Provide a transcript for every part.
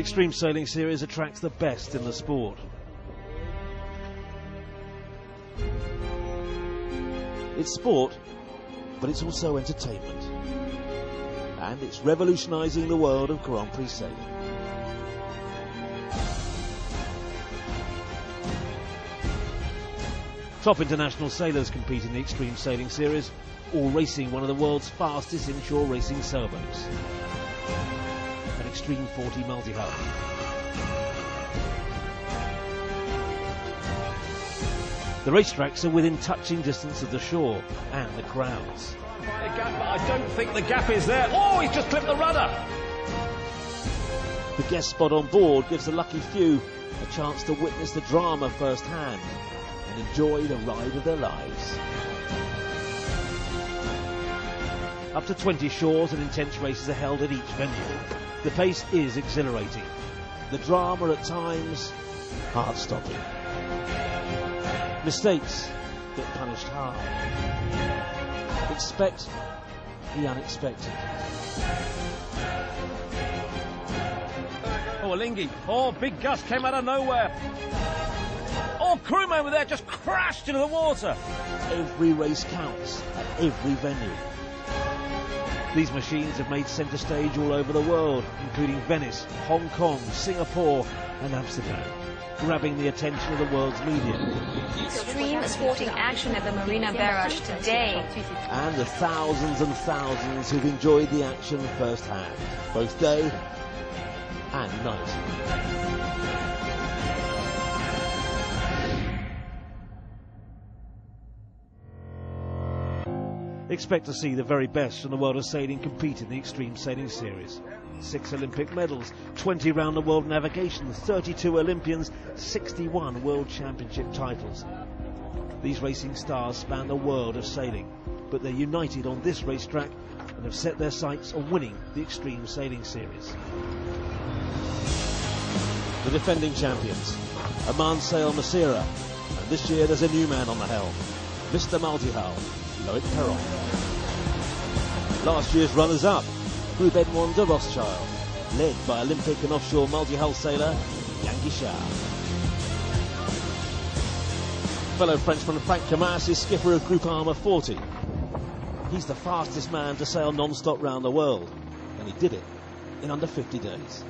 Extreme Sailing Series attracts the best in the sport. It's sport, but it's also entertainment. And it's revolutionising the world of Grand Prix sailing. Top international sailors compete in the Extreme Sailing Series, all racing one of the world's fastest inshore racing sailboats. An Extreme 40 multi-hull. The racetracks are within touching distance of the shore and the crowds. I don't think the gap is there. Oh, he's just clipped the rudder. The guest spot on board gives the lucky few a chance to witness the drama firsthand and enjoy the ride of their lives. Up to 20 short and intense races are held at each venue. The pace is exhilarating. The drama at times heart-stopping. Mistakes get punished hard. Expect the unexpected. Oh, Alingi. Oh, big gust came out of nowhere. Oh, crewmen were there, just crashed into the water. Every race counts at every venue. These machines have made centre stage all over the world, including Venice, Hong Kong, Singapore and Amsterdam, grabbing the attention of the world's media. Extreme sporting action at the Marina Barrage today. And the thousands and thousands who've enjoyed the action firsthand, both day and night. Expect to see the very best from the world of sailing compete in the Extreme Sailing Series. 6 Olympic medals, 20 round the world navigation, 32 Olympians, 61 World Championship titles. These racing stars span the world of sailing, but they're united on this racetrack and have set their sights on winning the Extreme Sailing Series. The defending champions, Aman Sail Masira, and this year there's a new man on the helm, Mr. Multi-Hull, Loic Perron. Last year's runners-up, Group Edmond de Rothschild, led by Olympic and offshore multi-hull sailor Yann Guichard. Fellow Frenchman Franck Camas is skipper of Group Armour 40. He's the fastest man to sail non-stop round the world, and he did it in under 50 days.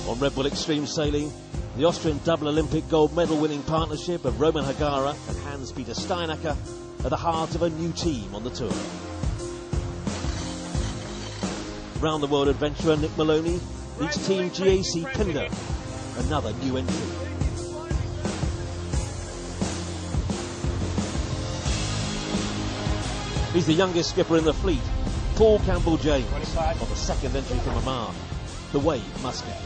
On Red Bull Extreme Sailing, the Austrian double Olympic gold medal winning partnership of Roman Hagara and Hans-Peter Steinacker are the heart of a new team on the tour. Round the world adventurer Nick Maloney leads Team GAC Pinder, another new entry. He's the youngest skipper in the fleet, Paul Campbell-James, on the second entry from Oman, the Wave Muscat.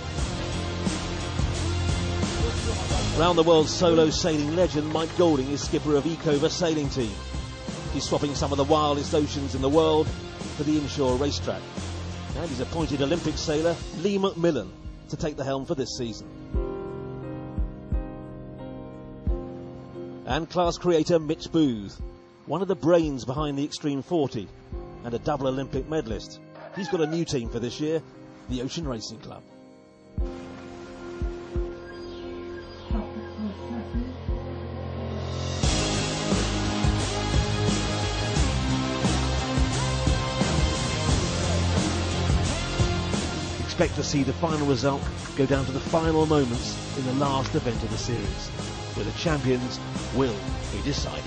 Round the world solo sailing legend Mike Golding is skipper of Ecova sailing team. He's swapping some of the wildest oceans in the world for the inshore racetrack. And he's appointed Olympic sailor Lee McMillan to take the helm for this season. And class creator Mitch Booth, one of the brains behind the Extreme 40 and a double Olympic medalist. He's got a new team for this year, the Ocean Racing Club. Expect to see the final result go down to the final moments in the last event of the series, where the champions will be decided.